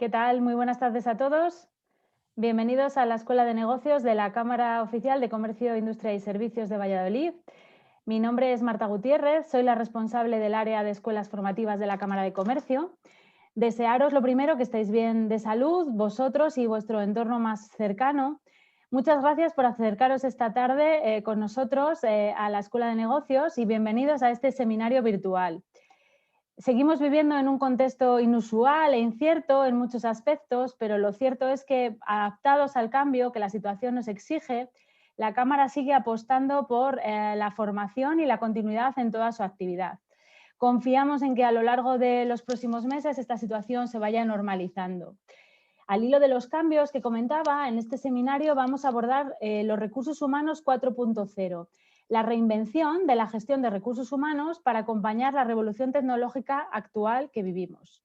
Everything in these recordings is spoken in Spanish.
¿Qué tal? Muy buenas tardes a todos. Bienvenidos a la Escuela de Negocios de la Cámara Oficial de Comercio, Industria y Servicios de Valladolid. Mi nombre es Marta Gutiérrez, soy la responsable del área de escuelas formativas de la Cámara de Comercio. Desearos lo primero que estéis bien de salud, vosotros y vuestro entorno más cercano. Muchas gracias por acercaros esta tarde con nosotros a la Escuela de Negocios y bienvenidos a este seminario virtual. Seguimos viviendo en un contexto inusual e incierto en muchos aspectos, pero lo cierto es que, adaptados al cambio que la situación nos exige, la Cámara sigue apostando por la formación y la continuidad en toda su actividad. Confiamos en que a lo largo de los próximos meses esta situación se vaya normalizando. Al hilo de los cambios que comentaba, en este seminario vamos a abordar los recursos humanos 4.0, la reinvención de la gestión de recursos humanos para acompañar la revolución tecnológica actual que vivimos.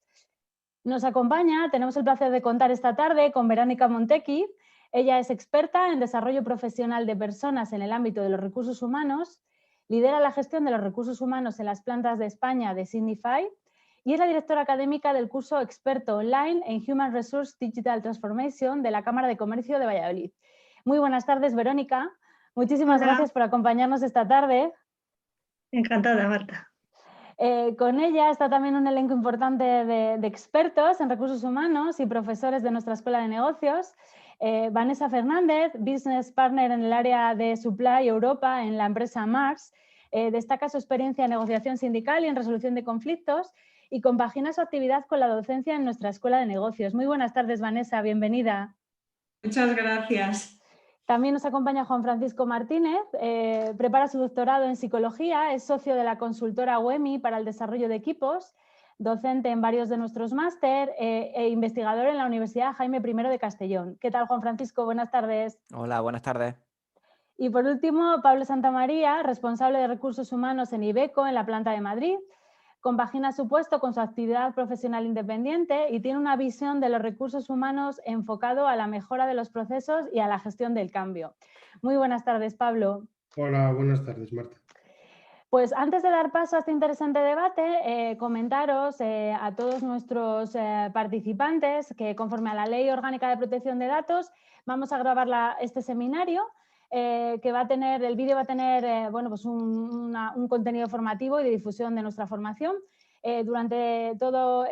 Nos acompaña, tenemos el placer de contar esta tarde con Verónica Montecchi. Ella es experta en desarrollo profesional de personas en el ámbito de los recursos humanos, lidera la gestión de los recursos humanos en las plantas de España de Signify y es la directora académica del curso experto online en Human Resource Digital Transformation de la Cámara de Comercio de Valladolid. Muy buenas tardes, Verónica. Muchísimas gracias por acompañarnos esta tarde. Encantada, Marta. Con ella está también un elenco importante de expertos en recursos humanos y profesores de nuestra Escuela de Negocios. Vanessa Fernández, Business Partner en el área de Supply Europa en la empresa Mars, destaca su experiencia en negociación sindical y en resolución de conflictos y compagina su actividad con la docencia en nuestra Escuela de Negocios. Muy buenas tardes, Vanessa, bienvenida. Muchas gracias. También nos acompaña Juan Francisco Martínez, prepara su doctorado en psicología, es socio de la consultora UEMI para el desarrollo de equipos, docente en varios de nuestros máster e investigador en la Universidad Jaime I de Castellón. ¿Qué tal, Juan Francisco? Buenas tardes. Hola, buenas tardes. Y por último, Pablo Santamaría, responsable de recursos humanos en Iveco, en la planta de Madrid. Compagina su puesto con su actividad profesional independiente y tiene una visión de los recursos humanos enfocado a la mejora de los procesos y a la gestión del cambio. Muy buenas tardes, Pablo. Hola, buenas tardes, Marta. Pues antes de dar paso a este interesante debate, comentaros a todos nuestros participantes que conforme a la Ley Orgánica de Protección de Datos vamos a grabar este seminario. Que va a tener, el vídeo va a tener pues un contenido formativo y de difusión de nuestra formación. Durante toda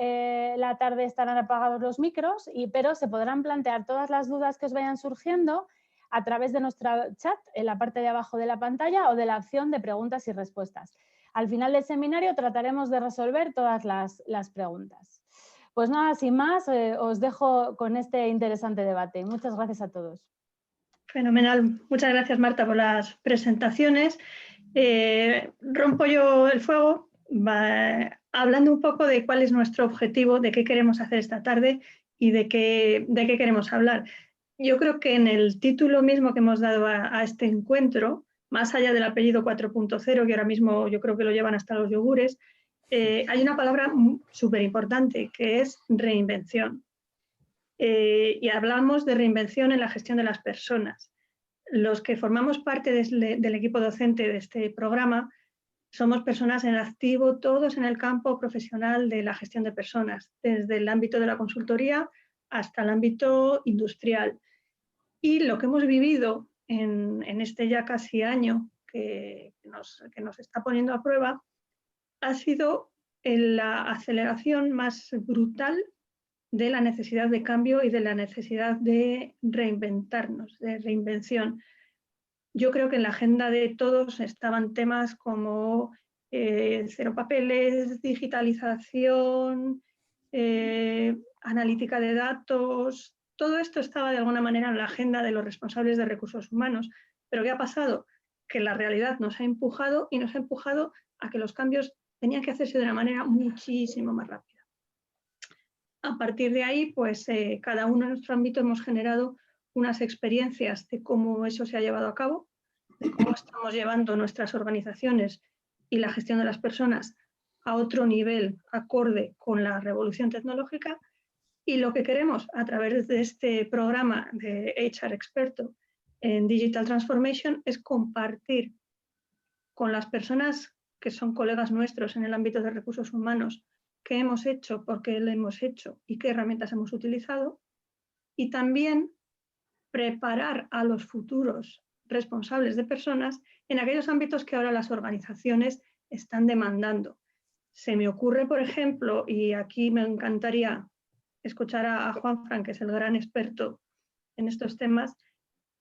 la tarde estarán apagados los micros, pero se podrán plantear todas las dudas que os vayan surgiendo a través de nuestro chat en la parte de abajo de la pantalla o de la opción de preguntas y respuestas. Al final del seminario trataremos de resolver todas las preguntas. Pues nada, sin más, os dejo con este interesante debate. Muchas gracias a todos. Fenomenal. Muchas gracias, Marta, por las presentaciones. Rompo yo el fuego hablando un poco de cuál es nuestro objetivo, de qué queremos hacer esta tarde y de qué queremos hablar. Yo creo que en el título mismo que hemos dado a este encuentro, más allá del apellido 4.0, que ahora mismo yo creo que lo llevan hasta los yogures, hay una palabra súper importante que es reinvención. Y hablamos de reinvención en la gestión de las personas. Los que formamos parte del equipo docente de este programa somos personas en activo, todos en el campo profesional de la gestión de personas, desde el ámbito de la consultoría hasta el ámbito industrial. Y lo que hemos vivido en este ya casi año que nos está poniendo a prueba ha sido la aceleración más brutal de la necesidad de cambio y de la necesidad de reinventarnos, de reinvención. Yo creo que en la agenda de todos estaban temas como cero papeles, digitalización, analítica de datos. Todo esto estaba de alguna manera en la agenda de los responsables de recursos humanos. Pero ¿qué ha pasado? Que la realidad nos ha empujado a que los cambios tenían que hacerse de una manera muchísimo más rápida. A partir de ahí, pues cada uno en nuestro ámbito hemos generado unas experiencias de cómo eso se ha llevado a cabo, de cómo estamos llevando nuestras organizaciones y la gestión de las personas a otro nivel acorde con la revolución tecnológica. Y lo que queremos a través de este programa de HR Experto en Digital Transformation es compartir con las personas que son colegas nuestros en el ámbito de recursos humanos qué hemos hecho, por qué lo hemos hecho y qué herramientas hemos utilizado. Y también preparar a los futuros responsables de personas en aquellos ámbitos que ahora las organizaciones están demandando. Se me ocurre, por ejemplo, y aquí me encantaría escuchar a Juanfran, que es el gran experto en estos temas,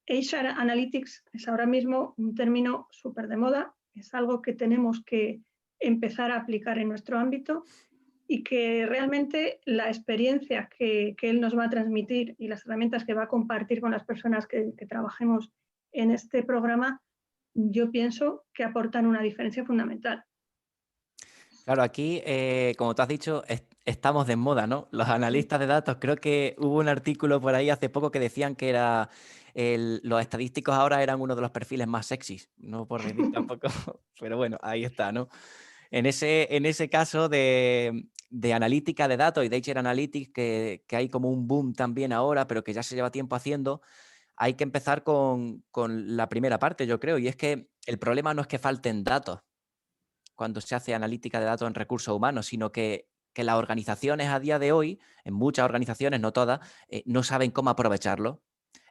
HR Analytics es ahora mismo un término súper de moda, es algo que tenemos que empezar a aplicar en nuestro ámbito y que realmente la experiencia que él nos va a transmitir y las herramientas que va a compartir con las personas que trabajemos en este programa, yo pienso que aportan una diferencia fundamental. Claro, aquí, como tú has dicho, estamos de moda, ¿no? Los analistas de datos, creo que hubo un artículo por ahí hace poco que decían que los estadísticos ahora eran uno de los perfiles más sexys, no por decir tampoco, pero bueno, ahí está, ¿no? En ese caso de analítica de datos y de HR Analytics, que hay como un boom también ahora, pero que ya se lleva tiempo haciendo, hay que empezar con la primera parte, yo creo, y es que el problema no es que falten datos cuando se hace analítica de datos en recursos humanos, sino que las organizaciones a día de hoy, en muchas organizaciones, no todas, no saben cómo aprovecharlo.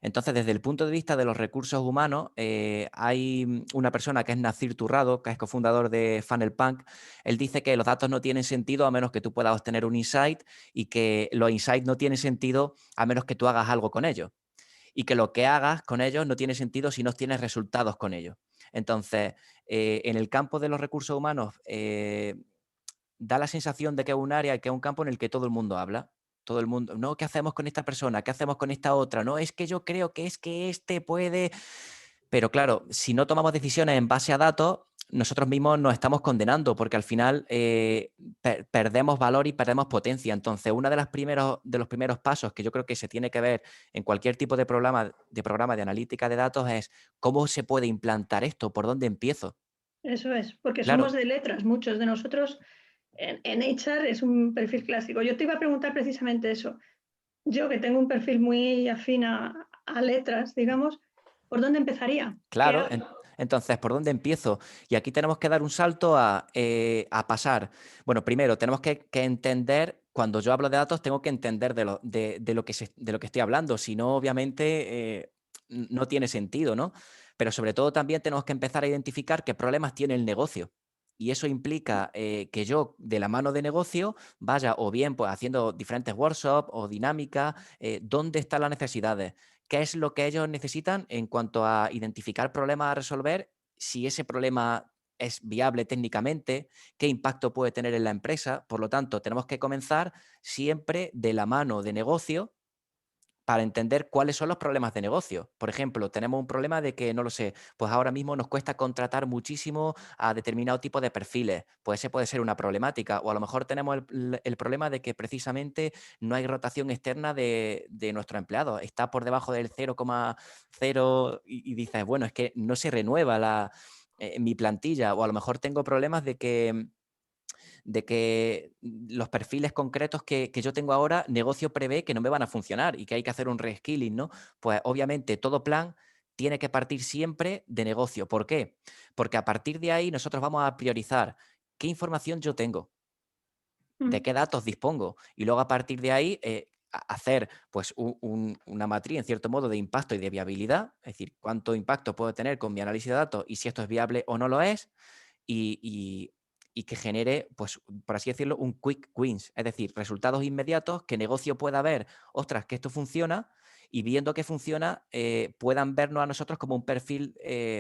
Entonces, desde el punto de vista de los recursos humanos, hay una persona que es Nassir Turrado, que es cofundador de Funnel Punk. Él dice que los datos no tienen sentido a menos que tú puedas obtener un insight y que los insights no tienen sentido a menos que tú hagas algo con ellos. Y que lo que hagas con ellos no tiene sentido si no tienes resultados con ellos. Entonces, en el campo de los recursos humanos, da la sensación de que es un área, que es un campo en el que todo el mundo habla. Todo el mundo, no, ¿qué hacemos con esta persona? ¿Qué hacemos con esta otra? No, es que yo creo que es que este puede... Pero claro, si no tomamos decisiones en base a datos, nosotros mismos nos estamos condenando porque al final perdemos valor y perdemos potencia. Entonces, uno de los primeros pasos que yo creo que se tiene que ver en cualquier tipo de programa de analítica de datos es cómo se puede implantar esto, por dónde empiezo. Eso es, porque Claro. somos de letras, muchos de nosotros en HR es un perfil clásico. Yo te iba a preguntar precisamente eso. Yo que tengo un perfil muy afín a letras, digamos, ¿por dónde empezaría? Claro, entonces, ¿por dónde empiezo? Y aquí tenemos que dar un salto a pasar. Bueno, primero, tenemos que entender, cuando yo hablo de datos, tengo que entender de lo que estoy hablando, si no, obviamente, no tiene sentido, ¿no? Pero sobre todo también tenemos que empezar a identificar qué problemas tiene el negocio. Y eso implica que yo, de la mano de negocio, vaya o bien pues, haciendo diferentes workshops o dinámicas, dónde están las necesidades, qué es lo que ellos necesitan en cuanto a identificar problemas a resolver, si ese problema es viable técnicamente, qué impacto puede tener en la empresa. Por lo tanto, tenemos que comenzar siempre de la mano de negocio para entender cuáles son los problemas de negocio. Por ejemplo, tenemos un problema de que, no lo sé, pues ahora mismo nos cuesta contratar muchísimo a determinado tipo de perfiles. Pues ese puede ser una problemática. O a lo mejor tenemos el problema de que precisamente no hay rotación externa de nuestros empleados. Está por debajo del 0,0 y dices, bueno, es que no se renueva mi plantilla. O a lo mejor tengo problemas de que los perfiles concretos que yo tengo ahora, negocio prevé que no me van a funcionar y que hay que hacer un reskilling, ¿no? Pues obviamente todo plan tiene que partir siempre de negocio. ¿Por qué? Porque a partir de ahí nosotros vamos a priorizar qué información yo tengo, de qué datos dispongo y luego a partir de ahí hacer pues una matriz en cierto modo de impacto y de viabilidad, es decir, cuánto impacto puedo tener con mi análisis de datos y si esto es viable o no lo es y que genere, pues, por así decirlo, un quick wins, es decir, resultados inmediatos que negocio pueda ver, ostras, que esto funciona y viendo que funciona, puedan vernos a nosotros como un perfil,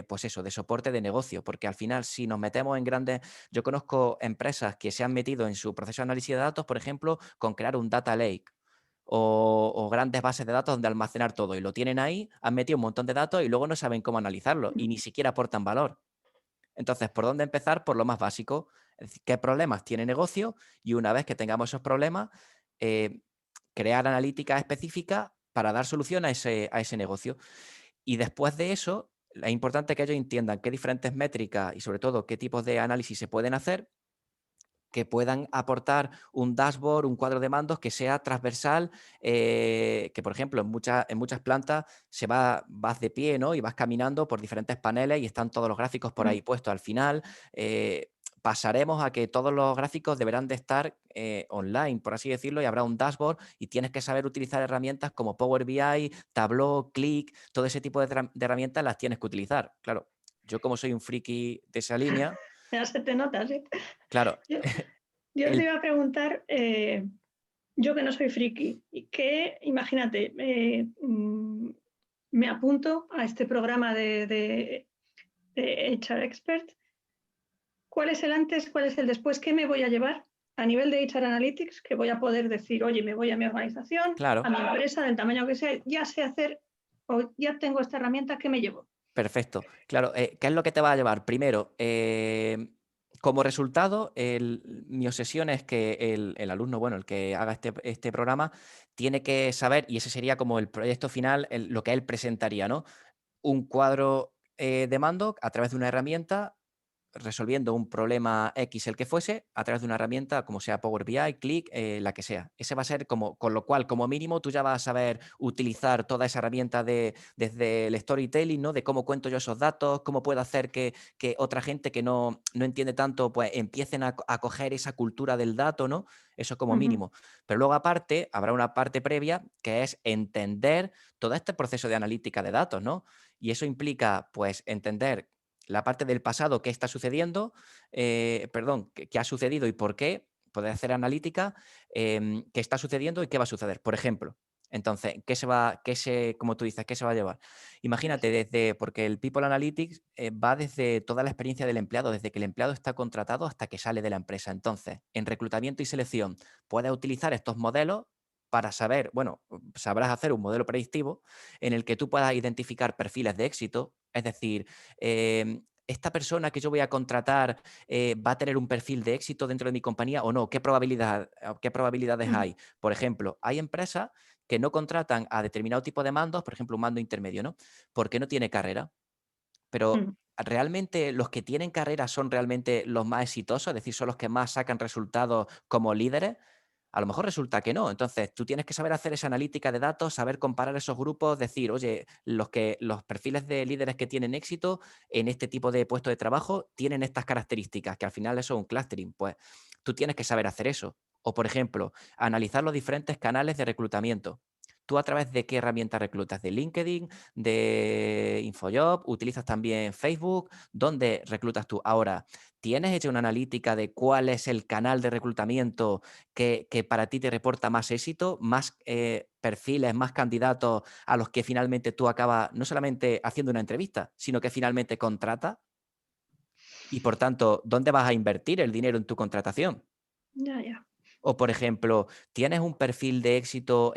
pues eso, de soporte de negocio, porque al final si nos metemos en grandes, yo conozco empresas que se han metido en su proceso de análisis de datos, por ejemplo, con crear un data lake. O grandes bases de datos donde almacenar todo y lo tienen ahí, han metido un montón de datos y luego no saben cómo analizarlo y ni siquiera aportan valor. Entonces, ¿por dónde empezar? Por lo más básico. Es decir, ¿qué problemas tiene negocio? Y una vez que tengamos esos problemas, crear analíticas específicas para dar solución a ese negocio. Y después de eso, es importante que ellos entiendan qué diferentes métricas y sobre todo qué tipos de análisis se pueden hacer que puedan aportar un dashboard, un cuadro de mandos que sea transversal, que por ejemplo en muchas plantas vas de pie, ¿no? Y vas caminando por diferentes paneles y están todos los gráficos por ahí puestos al final. pasaremos a que todos los gráficos deberán de estar online, por así decirlo, y habrá un dashboard y tienes que saber utilizar herramientas como Power BI, Tableau, Click, todo ese tipo de herramientas las tienes que utilizar. Claro, yo como soy un friki de esa línea, Ya se te nota, ¿sí? claro, Yo te iba a preguntar, yo que no soy friki, y que, imagínate, me apunto a este programa de HR Expert. ¿Cuál es el antes, cuál es el después? ¿Qué me voy a llevar a nivel de HR Analytics? Que voy a poder decir, oye, me voy a mi organización, claro. a mi empresa, del tamaño que sea, ya sé hacer o ya tengo esta herramienta, ¿qué me llevo? Perfecto. Claro, ¿qué es lo que te va a llevar? Primero, como resultado, mi obsesión es que el alumno, bueno, el que haga este programa, tiene que saber, y ese sería como el proyecto final, lo que él presentaría, ¿no? Un cuadro de mando a través de una herramienta resolviendo un problema X, el que fuese, a través de una herramienta como sea Power BI, Click, la que sea. Ese va a ser como, con lo cual, como mínimo, tú ya vas a saber utilizar toda esa herramienta desde el storytelling, ¿no? De cómo cuento yo esos datos, cómo puedo hacer que otra gente que no entiende tanto, pues empiecen a coger esa cultura del dato, ¿no? Eso como mínimo. Pero luego, aparte, habrá una parte previa que es entender todo este proceso de analítica de datos, ¿no? Y eso implica, pues, entender la parte del pasado, qué está sucediendo, qué ha sucedido y por qué, poder hacer analítica, qué está sucediendo y qué va a suceder. Por ejemplo, entonces, como tú dices, qué se va a llevar? Imagínate, porque el People Analytics va desde toda la experiencia del empleado, desde que el empleado está contratado hasta que sale de la empresa. Entonces, en reclutamiento y selección, puedes utilizar estos modelos para saber, bueno, sabrás hacer un modelo predictivo en el que tú puedas identificar perfiles de éxito, es decir, esta persona que yo voy a contratar va a tener un perfil de éxito dentro de mi compañía o no, qué probabilidades hay. Por ejemplo, hay empresas que no contratan a determinado tipo de mandos, por ejemplo, un mando intermedio, ¿no? Porque no tiene carrera. Pero ¿realmente los que tienen carrera son realmente los más exitosos? Es decir, son los que más sacan resultados como líderes. A lo mejor resulta que no. Entonces, tú tienes que saber hacer esa analítica de datos, saber comparar esos grupos, decir, oye, los perfiles de líderes que tienen éxito en este tipo de puesto de trabajo tienen estas características, que al final eso es un clustering. Pues tú tienes que saber hacer eso. O, por ejemplo, analizar los diferentes canales de reclutamiento. ¿Tú a través de qué herramienta reclutas? ¿De LinkedIn? ¿De InfoJob? ¿Utilizas también Facebook? ¿Dónde reclutas tú? Ahora, ¿tienes hecho una analítica de cuál es el canal de reclutamiento que para ti te reporta más éxito, más perfiles, más candidatos a los que finalmente tú acabas no solamente haciendo una entrevista, sino que finalmente contratas? Y por tanto, ¿dónde vas a invertir el dinero en tu contratación? Ya. O, por ejemplo, ¿tienes un perfil de éxito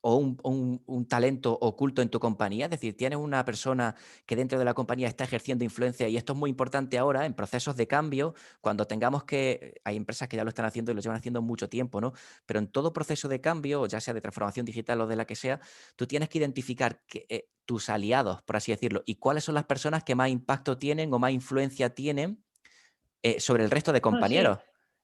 o un talento oculto en tu compañía? Es decir, tienes una persona que dentro de la compañía está ejerciendo influencia, y esto es muy importante ahora en procesos de cambio, cuando tengamos que, hay empresas que ya lo están haciendo y lo llevan haciendo mucho tiempo, ¿no? Pero en todo proceso de cambio, ya sea de transformación digital o de la que sea, tú tienes que identificar tus aliados, por así decirlo, y cuáles son las personas que más impacto tienen o más influencia tienen sobre el resto de Sí. compañeros.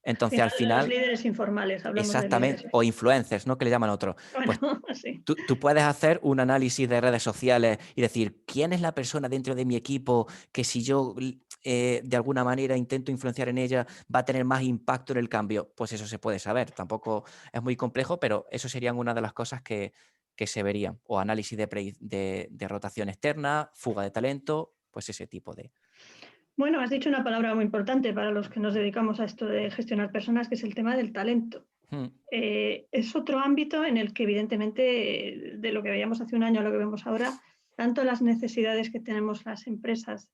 Entonces, al Los final, líderes informales, hablamos de líderes. exactamente, o influencers, ¿no? Que le llaman otros. Pues Bueno, sí. tú puedes hacer un análisis de redes sociales y decir, ¿quién es la persona dentro de mi equipo que si yo de alguna manera intento influenciar en ella va a tener más impacto en el cambio? Pues eso se puede saber. Tampoco es muy complejo, pero eso serían una de las cosas que se verían. O análisis de rotación externa, fuga de talento, pues ese tipo de... Bueno, has dicho una palabra muy importante para los que nos dedicamos a esto de gestionar personas, que es el tema del talento. Es otro ámbito en el que, evidentemente, de lo que veíamos hace un año a lo que vemos ahora, tanto las necesidades que tenemos las empresas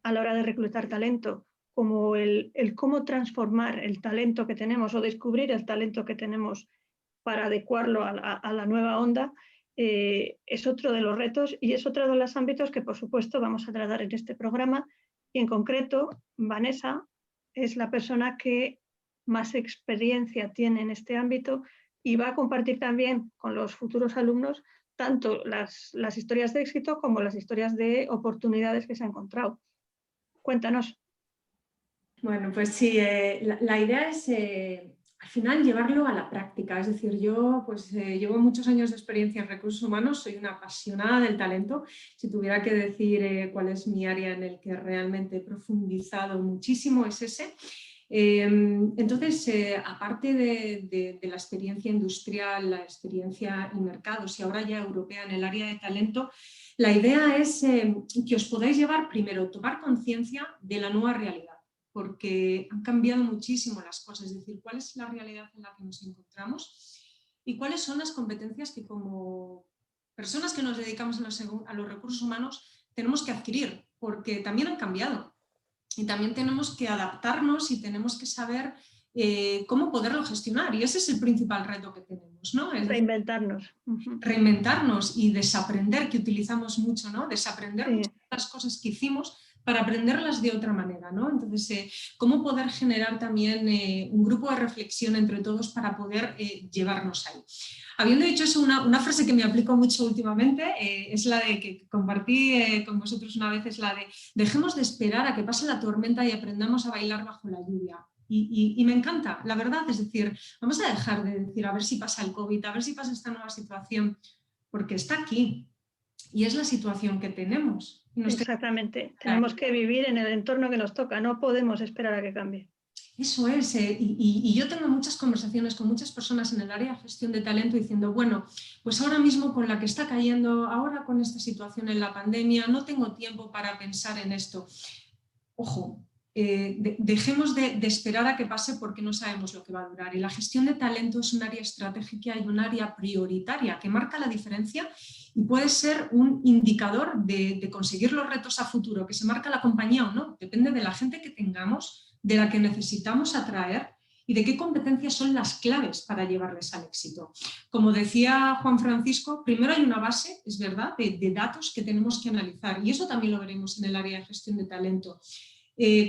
a la hora de reclutar talento, como el cómo transformar el talento que tenemos o descubrir el talento que tenemos para adecuarlo a la nueva onda, es otro de los retos y es otro de los ámbitos que, por supuesto, vamos a tratar en este programa. Y en concreto, Vanessa es la persona que más experiencia tiene en este ámbito y va a compartir también con los futuros alumnos tanto las historias de éxito como las historias de oportunidades que se ha encontrado. Cuéntanos. Bueno, pues sí, la idea es, al al final llevarlo a la práctica. Es decir, yo pues llevo muchos años de experiencia en recursos humanos, soy una apasionada del talento. Si tuviera que decir cuál es mi área en el que realmente he profundizado muchísimo es ese. Entonces, aparte de la experiencia industrial, la experiencia en mercados y ahora ya europea en el área de talento, la idea es que os podáis llevar primero, tomar conciencia de la nueva realidad, porque han cambiado muchísimo las cosas, es decir, cuál es la realidad en la que nos encontramos y cuáles son las competencias que como personas que nos dedicamos a los recursos humanos tenemos que adquirir, porque también han cambiado. Y también tenemos que adaptarnos y tenemos que saber cómo poderlo gestionar. Y ese es el principal reto que tenemos, ¿no? Es Reinventarnos. Reinventarnos y desaprender, que utilizamos mucho, ¿no? Desaprender muchas de las cosas que hicimos para aprenderlas de otra manera, ¿no? Entonces, cómo poder generar también un grupo de reflexión entre todos para poder llevarnos ahí. Habiendo dicho eso, una frase que me aplico mucho últimamente es la de que compartí con vosotros una vez, es la de dejemos de esperar a que pase la tormenta y aprendamos a bailar bajo la lluvia. Y me encanta, la verdad, es decir, vamos a dejar de decir a ver si pasa el COVID, a ver si pasa esta nueva situación, porque está aquí y es la situación que tenemos. Exactamente, tenemos que vivir en el entorno que nos toca, no podemos esperar a que cambie. Eso es, y yo tengo muchas conversaciones con muchas personas en el área de gestión de talento diciendo, bueno, pues ahora mismo con la que está cayendo, ahora con esta situación en la pandemia, no tengo tiempo para pensar en esto. Ojo, dejemos de esperar a que pase porque no sabemos lo que va a durar. Y la gestión de talento es un área estratégica y un área prioritaria que marca la diferencia y puede ser un indicador de conseguir los retos a futuro, que se marca la compañía o no. Depende de la gente que tengamos, de la que necesitamos atraer y de qué competencias son las claves para llevarles al éxito. Como decía Juan Francisco, primero hay una base, es verdad, de datos que tenemos que analizar y eso también lo veremos en el área de gestión de talento.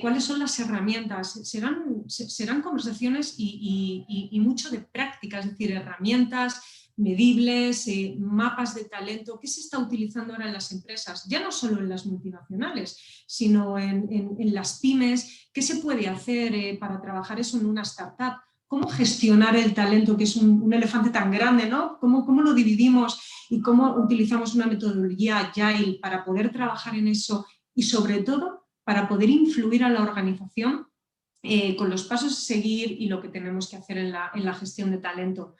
¿Cuáles son las herramientas? Serán conversaciones y mucho de práctica, es decir, herramientas medibles, mapas de talento, ¿qué se está utilizando ahora en las empresas? Ya no solo en las multinacionales, sino en las pymes. ¿Qué se puede hacer para trabajar eso en una startup? ¿Cómo gestionar el talento, que es un elefante tan grande, ¿no? ¿Cómo lo dividimos y cómo utilizamos una metodología agile para poder trabajar en eso y sobre todo para poder influir a la organización con los pasos a seguir y lo que tenemos que hacer en la gestión de talento?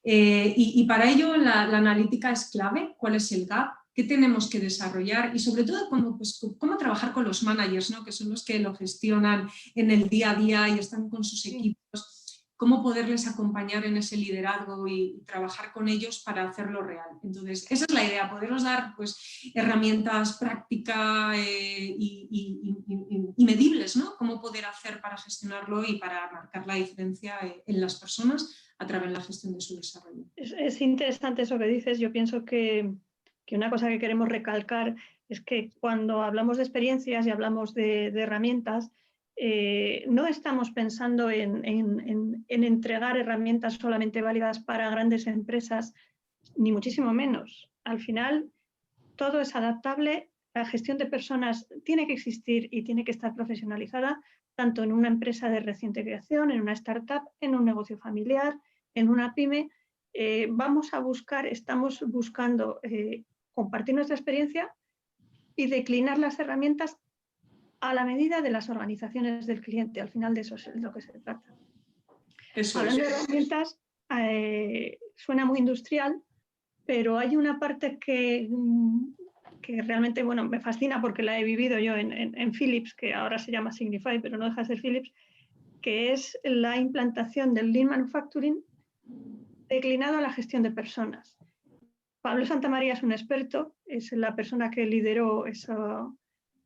Y para ello la analítica es clave. ¿Cuál es el gap? ¿Qué tenemos que desarrollar? Y sobre todo cómo trabajar con los managers, ¿no? Que son los que lo gestionan en el día a día y están con sus equipos. Cómo poderles acompañar en ese liderazgo y trabajar con ellos para hacerlo real. Entonces, esa es la idea, poderos dar pues, herramientas prácticas y medibles, ¿no? Cómo poder hacer para gestionarlo y para marcar la diferencia en las personas a través de la gestión de su desarrollo. Es interesante eso que dices. Yo pienso que una cosa que queremos recalcar es que cuando hablamos de experiencias y hablamos de herramientas, no estamos pensando en entregar herramientas solamente válidas para grandes empresas, ni muchísimo menos. Al final, todo es adaptable. La gestión de personas tiene que existir y tiene que estar profesionalizada, tanto en una empresa de reciente creación, en una startup, en un negocio familiar, en una pyme. Estamos buscando compartir nuestra experiencia y declinar las herramientas a la medida de las organizaciones del cliente. Al final de eso es lo que se trata. Hablando de herramientas, suena muy industrial, pero hay una parte que realmente me fascina porque la he vivido yo en Philips, que ahora se llama Signify, pero no deja de ser Philips, que es la implantación del Lean Manufacturing declinado a la gestión de personas. Pablo Santamaría es un experto, es la persona que lideró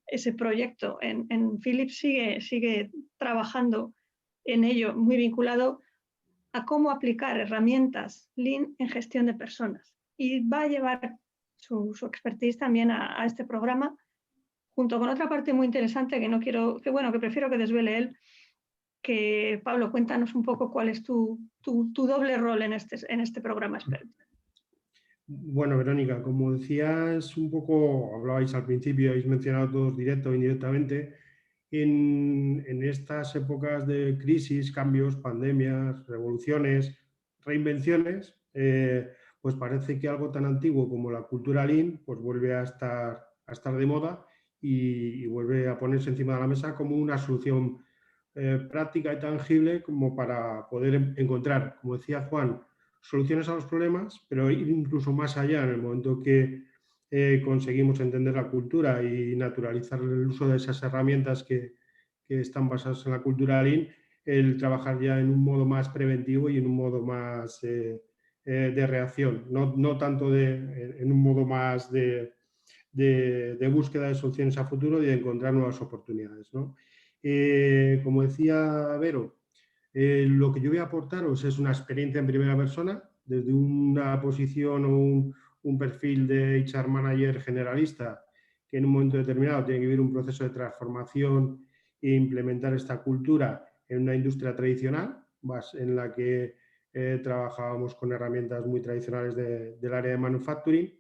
ese proyecto en Philips, sigue trabajando en ello, muy vinculado a cómo aplicar herramientas Lean en gestión de personas. Y va a llevar su expertise también a este programa, junto con otra parte muy interesante que prefiero que desvele él, que Pablo, cuéntanos un poco cuál es tu doble rol en este programa experto. Bueno, Verónica, como decías un poco, hablabais al principio, habéis mencionado todos directo o indirectamente, en estas épocas de crisis, cambios, pandemias, revoluciones, reinvenciones, pues parece que algo tan antiguo como la cultura Lean pues vuelve a estar de moda y vuelve a ponerse encima de la mesa como una solución práctica y tangible como para poder encontrar, como decía Juan, soluciones a los problemas, pero ir incluso más allá en el momento que conseguimos entender la cultura y naturalizar el uso de esas herramientas que están basadas en la cultura Lean, el trabajar ya en un modo más preventivo y en un modo más de reacción, no tanto en un modo más de búsqueda de soluciones a futuro y de encontrar nuevas oportunidades, ¿no? Como decía Vero, lo que yo voy a aportaros es una experiencia en primera persona, desde una posición o un perfil de HR Manager generalista que en un momento determinado tiene que vivir un proceso de transformación e implementar esta cultura en una industria tradicional, en la que trabajábamos con herramientas muy tradicionales del área de manufacturing,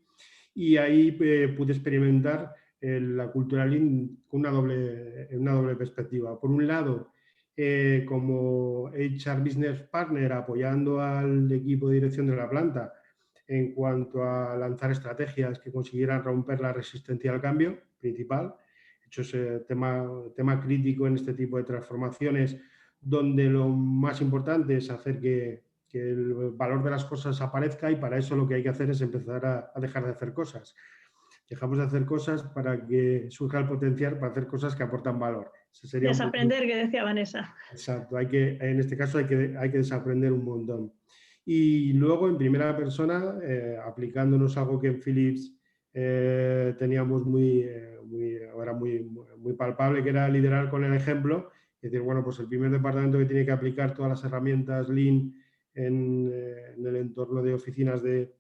y ahí pude experimentar la cultura Lean con una doble perspectiva. Por un lado, como HR Business Partner apoyando al equipo de dirección de la planta en cuanto a lanzar estrategias que consiguieran romper la resistencia al cambio principal. De hecho, es tema crítico en este tipo de transformaciones, donde lo más importante es hacer que el valor de las cosas aparezca, y para eso lo que hay que hacer es empezar a dejar de hacer cosas. Dejamos de hacer cosas para que surja el potencial para hacer cosas que aportan valor. Ese sería desaprender, que decía Vanessa. Exacto, en este caso hay que desaprender un montón. Y luego, en primera persona, aplicándonos algo que en Philips teníamos era muy palpable, que era liderar con el ejemplo. Es decir, bueno, pues el primer departamento que tiene que aplicar todas las herramientas Lean en el entorno de oficinas de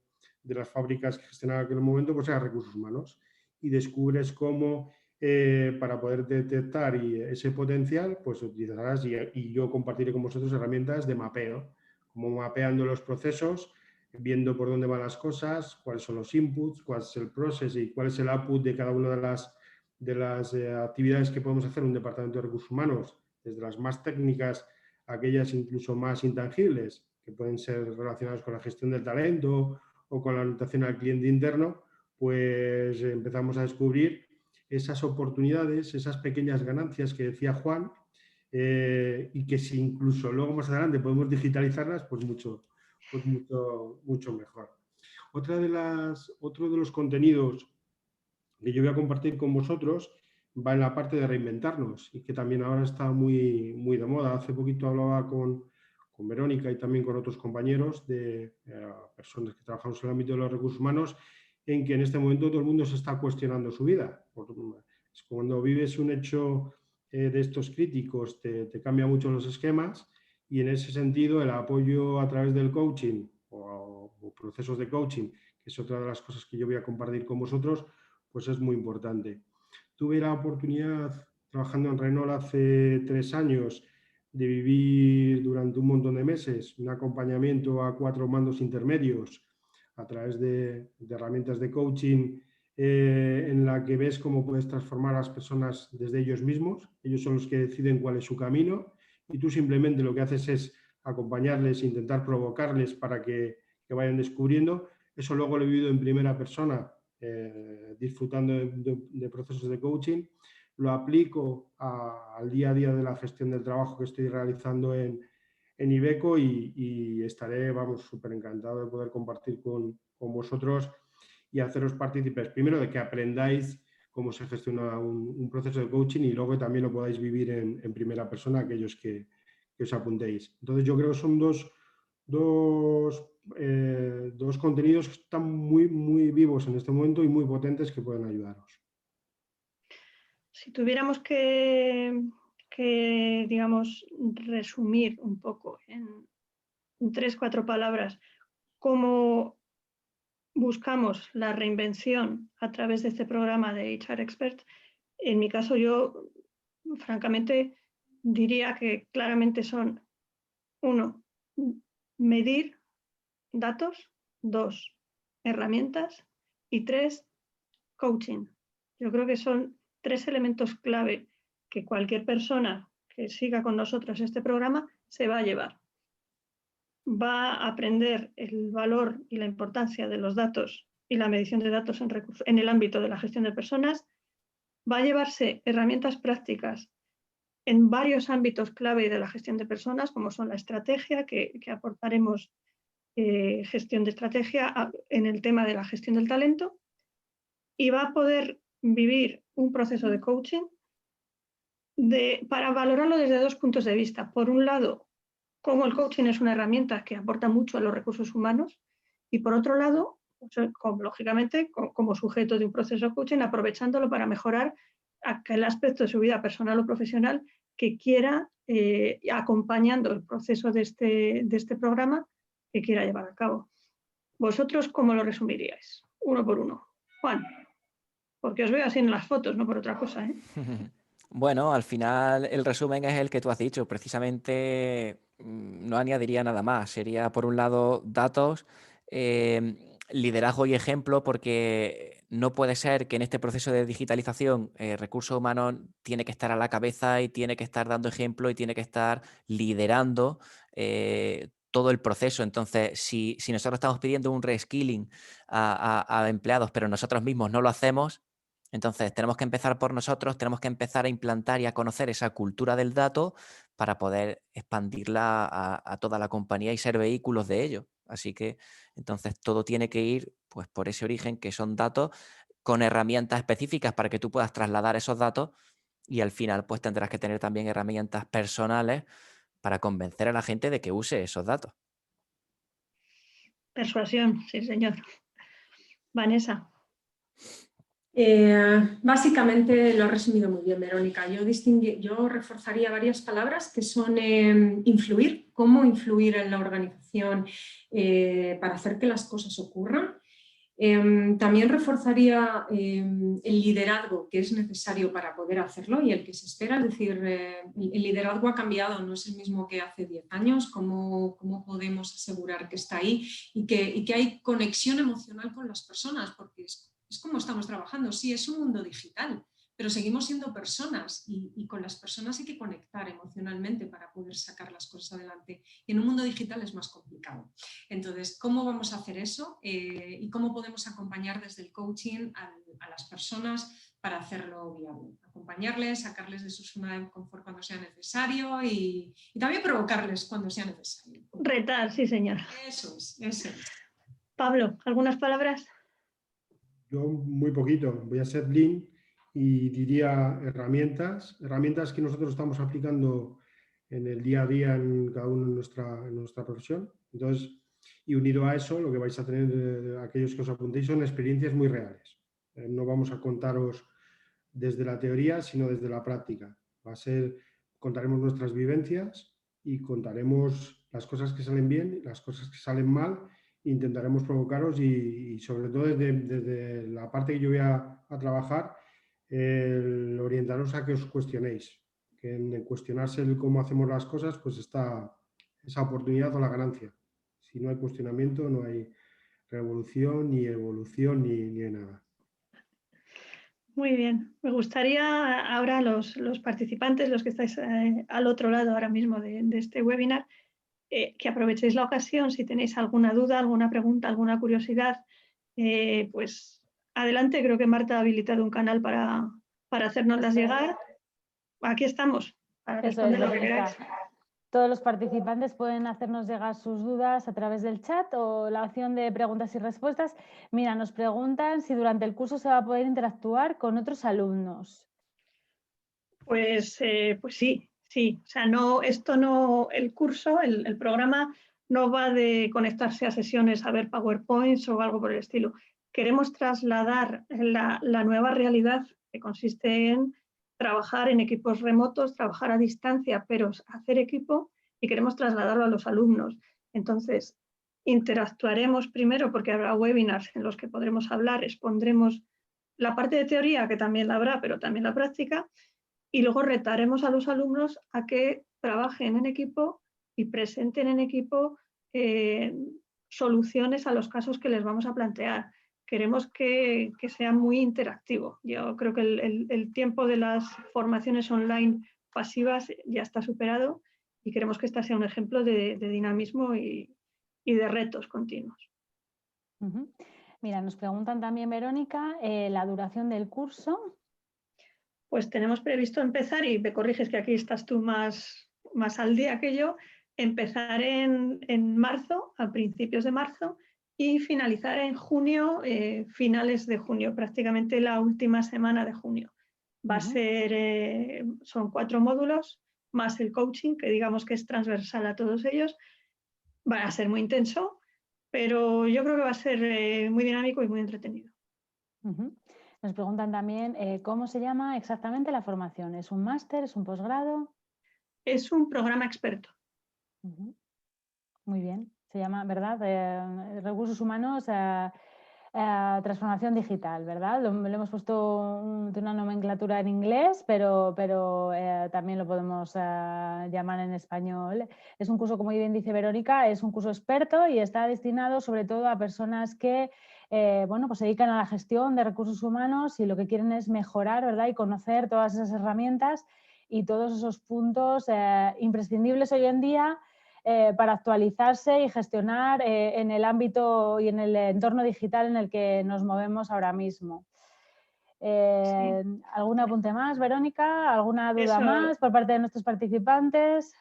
las fábricas que gestionaba en aquel momento, pues era recursos humanos. Y descubres cómo para poder detectar ese potencial, pues utilizarás y yo compartiré con vosotros herramientas de mapeo, como mapeando los procesos, viendo por dónde van las cosas, cuáles son los inputs, cuál es el process y cuál es el output de cada una de las actividades que podemos hacer en un departamento de recursos humanos, desde las más técnicas a aquellas incluso más intangibles, que pueden ser relacionadas con la gestión del talento o con la anotación al cliente interno. Pues empezamos a descubrir esas oportunidades, esas pequeñas ganancias que decía Juan, y que si incluso luego más adelante podemos digitalizarlas, pues mucho mejor. Otro de los contenidos que yo voy a compartir con vosotros va en la parte de reinventarnos, y que también ahora está muy de moda. Hace poquito hablaba con Verónica y también con otros compañeros de personas que trabajamos en el ámbito de los recursos humanos, en que en este momento todo el mundo se está cuestionando su vida. Cuando vives un hecho de estos críticos, te cambia mucho los esquemas, y en ese sentido el apoyo a través del coaching o procesos de coaching, que es otra de las cosas que yo voy a compartir con vosotros, pues es muy importante. Tuve la oportunidad, trabajando en Renault hace 3 años, de vivir durante un montón de meses un acompañamiento a 4 mandos intermedios a través de herramientas de coaching, en la que ves cómo puedes transformar a las personas desde ellos mismos. Ellos son los que deciden cuál es su camino, y tú simplemente lo que haces es acompañarles, intentar provocarles para que vayan descubriendo. Eso luego lo he vivido en primera persona, disfrutando de procesos de coaching. Lo aplico al día a día de la gestión del trabajo que estoy realizando en Iveco, y estaré, súper encantado de poder compartir con vosotros y haceros partícipes, primero, de que aprendáis cómo se gestiona un proceso de coaching, y luego también lo podáis vivir en primera persona aquellos que os apuntéis. Entonces, yo creo que son dos contenidos que están muy vivos en este momento y muy potentes, que pueden ayudaros. Si tuviéramos que digamos, resumir un poco en 3-4 palabras cómo buscamos la reinvención a través de este programa de HR Expert, en mi caso yo, francamente, diría que claramente son: 1, medir datos; 2, herramientas; y 3, coaching. Yo creo que son 3 elementos clave que cualquier persona que siga con nosotros este programa se va a llevar. Va a aprender el valor y la importancia de los datos y la medición de datos en el ámbito de la gestión de personas. Va a llevarse herramientas prácticas en varios ámbitos clave de la gestión de personas, como son la estrategia, que aportaremos gestión de estrategia en el tema de la gestión del talento, y va a poder vivir un proceso de coaching para valorarlo desde dos puntos de vista. Por un lado, cómo el coaching es una herramienta que aporta mucho a los recursos humanos, y por otro lado, lógicamente, como sujeto de un proceso de coaching, aprovechándolo para mejorar aquel aspecto de su vida personal o profesional que quiera, acompañando el proceso de este programa, que quiera llevar a cabo. ¿Vosotros cómo lo resumiríais? Uno por uno. Juan, porque os veo así en las fotos, no por otra cosa, ¿eh? Bueno, al final el resumen es el que tú has dicho. Precisamente no añadiría nada más. Sería, por un lado, datos, liderazgo y ejemplo, porque no puede ser que en este proceso de digitalización recursos humanos tiene que estar a la cabeza y tiene que estar dando ejemplo y tiene que estar liderando todo el proceso. Entonces, si nosotros estamos pidiendo un reskilling a empleados, pero nosotros mismos no lo hacemos, entonces tenemos que empezar por nosotros, tenemos que empezar a implantar y a conocer esa cultura del dato para poder expandirla a toda la compañía y ser vehículos de ello. Así que entonces todo tiene que ir pues, por ese origen, que son datos con herramientas específicas para que tú puedas trasladar esos datos, y al final pues tendrás que tener también herramientas personales para convencer a la gente de que use esos datos. Persuasión, sí señor. Vanessa. Básicamente lo has resumido muy bien, Verónica. Yo reforzaría varias palabras que son influir, cómo influir en la organización para hacer que las cosas ocurran. También reforzaría el liderazgo que es necesario para poder hacerlo y el que se espera. Es decir, el liderazgo ha cambiado, no es el mismo que hace 10 años. ¿Cómo podemos asegurar que está ahí y que hay conexión emocional con las personas? Porque es como estamos trabajando. Sí, es un mundo digital, pero seguimos siendo personas y con las personas hay que conectar emocionalmente para poder sacar las cosas adelante. Y en un mundo digital es más complicado. Entonces, ¿cómo vamos a hacer eso? Y cómo podemos acompañar desde el coaching a las personas para hacerlo viable. Acompañarles, sacarles de su zona de confort cuando sea necesario y también provocarles cuando sea necesario. Retar, sí señor. Eso es. Pablo, ¿algunas palabras? Yo muy poquito, voy a ser lean y diría herramientas que nosotros estamos aplicando en el día a día en cada uno en nuestra profesión. Entonces, y unido a eso, lo que vais a tener, aquellos que os apuntéis, son experiencias muy reales. No vamos a contaros desde la teoría, sino desde la práctica. Contaremos nuestras vivencias y contaremos las cosas que salen bien, las cosas que salen mal. Intentaremos provocaros y sobre todo desde la parte que yo voy a trabajar, orientaros a que os cuestionéis, que en cuestionarse el cómo hacemos las cosas, pues está esa oportunidad o la ganancia. Si no hay cuestionamiento, no hay revolución, ni evolución, ni nada. Muy bien. Me gustaría ahora los participantes, los que estáis al otro lado ahora mismo de este webinar, que aprovechéis la ocasión. Si tenéis alguna duda, alguna pregunta, alguna curiosidad, pues adelante. Creo que Marta ha habilitado un canal para hacérnoslas llegar. Aquí estamos para responder lo que queráis. Todos los participantes pueden hacernos llegar sus dudas a través del chat o la opción de preguntas y respuestas. Mira, nos preguntan si durante el curso se va a poder interactuar con otros alumnos. Pues sí. O sea, el curso, el programa no va de conectarse a sesiones a ver PowerPoints o algo por el estilo. Queremos trasladar la nueva realidad, que consiste en trabajar en equipos remotos, trabajar a distancia, pero hacer equipo, y queremos trasladarlo a los alumnos. Entonces, interactuaremos primero porque habrá webinars en los que podremos hablar, expondremos la parte de teoría, que también la habrá, pero también la práctica, y luego retaremos a los alumnos a que trabajen en equipo y presenten en equipo soluciones a los casos que les vamos a plantear. queremos que sea muy interactivo. Yo creo que el tiempo de las formaciones online pasivas ya está superado y queremos que esta sea un ejemplo de dinamismo y de retos continuos. Mira, nos preguntan también, Verónica, la duración del curso. Pues tenemos previsto empezar, y me corriges que aquí estás tú más al día que yo, empezar en marzo, a principios de marzo, y finalizar en junio, finales de junio, prácticamente la última semana de junio. Va a ser, son 4 módulos, más el coaching, que digamos que es transversal a todos ellos. Va a ser muy intenso, pero yo creo que va a ser muy dinámico y muy entretenido. Nos preguntan también cómo se llama exactamente la formación. ¿Es un máster? ¿Es un posgrado? Es un programa experto. Muy bien. Se llama, ¿verdad? Recursos humanos, transformación digital, ¿verdad? Lo hemos puesto de una nomenclatura en inglés, pero también lo podemos llamar en español. Es un curso, como bien dice Verónica, es un curso experto y está destinado sobre todo a personas que pues se dedican a la gestión de recursos humanos y lo que quieren es mejorar, ¿verdad? Y conocer todas esas herramientas y todos esos puntos imprescindibles hoy en día para actualizarse y gestionar en el ámbito y en el entorno digital en el que nos movemos ahora mismo. Sí. ¿Algún apunte más, Verónica? ¿Alguna duda más por parte de nuestros participantes?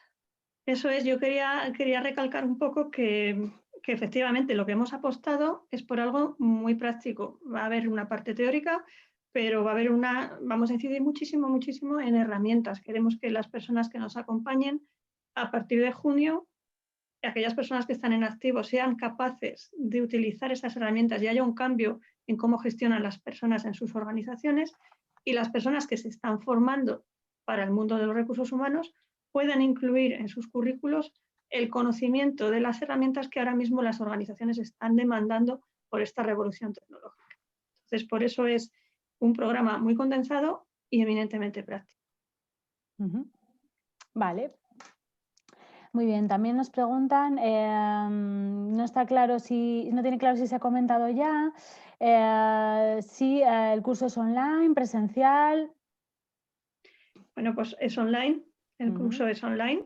Eso es, yo quería recalcar un poco que efectivamente lo que hemos apostado es por algo muy práctico. Va a haber una parte teórica, pero vamos a incidir muchísimo en herramientas. Queremos que las personas que nos acompañen a partir de junio, aquellas personas que están en activo, sean capaces de utilizar esas herramientas y haya un cambio en cómo gestionan las personas en sus organizaciones, y las personas que se están formando para el mundo de los recursos humanos puedan incluir en sus currículos el conocimiento de las herramientas que ahora mismo las organizaciones están demandando por esta revolución tecnológica. Entonces, por eso es un programa muy condensado y eminentemente práctico. Vale. Muy bien, también nos preguntan, no está claro no tiene claro si se ha comentado ya, si el curso es online, presencial. Bueno, pues es online, el curso es online.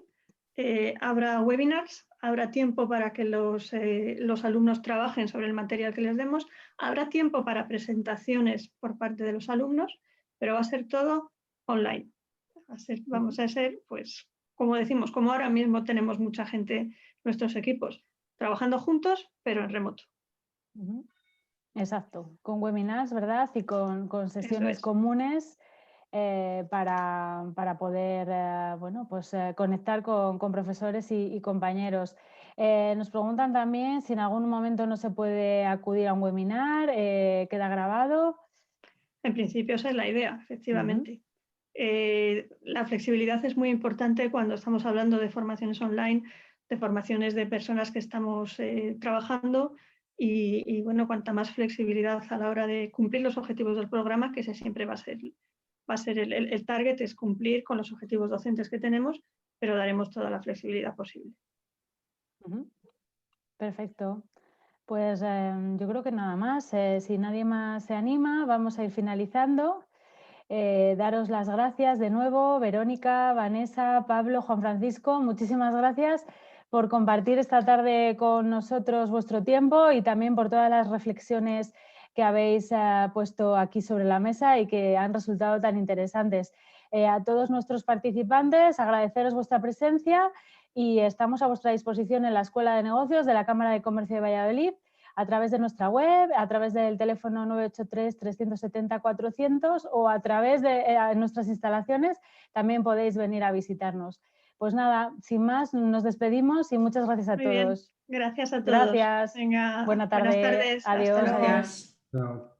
Habrá webinars, habrá tiempo para que los alumnos trabajen sobre el material que les demos, habrá tiempo para presentaciones por parte de los alumnos, pero va a ser todo online. Vamos a ser, pues, como decimos, como ahora mismo tenemos mucha gente, nuestros equipos, trabajando juntos, pero en remoto. Exacto, con webinars, ¿verdad? Y con sesiones comunes para poder conectar con profesores y compañeros. Nos preguntan también si en algún momento no se puede acudir a un webinar, queda grabado. En principio esa es la idea, efectivamente. La flexibilidad es muy importante cuando estamos hablando de formaciones online, de formaciones de personas que estamos trabajando y bueno, cuanta más flexibilidad a la hora de cumplir los objetivos del programa, que ese siempre va a ser el target, es cumplir con los objetivos docentes que tenemos, pero daremos toda la flexibilidad posible. Perfecto. Pues yo creo que nada más. Si nadie más se anima, vamos a ir finalizando. Daros las gracias de nuevo, Verónica, Vanessa, Pablo, Juan Francisco, muchísimas gracias por compartir esta tarde con nosotros vuestro tiempo y también por todas las reflexiones que habéis puesto aquí sobre la mesa y que han resultado tan interesantes. A todos nuestros participantes, agradeceros vuestra presencia y estamos a vuestra disposición en la Escuela de Negocios de la Cámara de Comercio de Valladolid, a través de nuestra web, a través del teléfono 983-370-400 o a través de nuestras instalaciones también podéis venir a visitarnos. Pues nada, sin más, nos despedimos y muchas gracias a todos. Bien. Gracias a todos. Gracias. Venga, Buenas tardes. Adiós. Adiós. Gracias. Chao.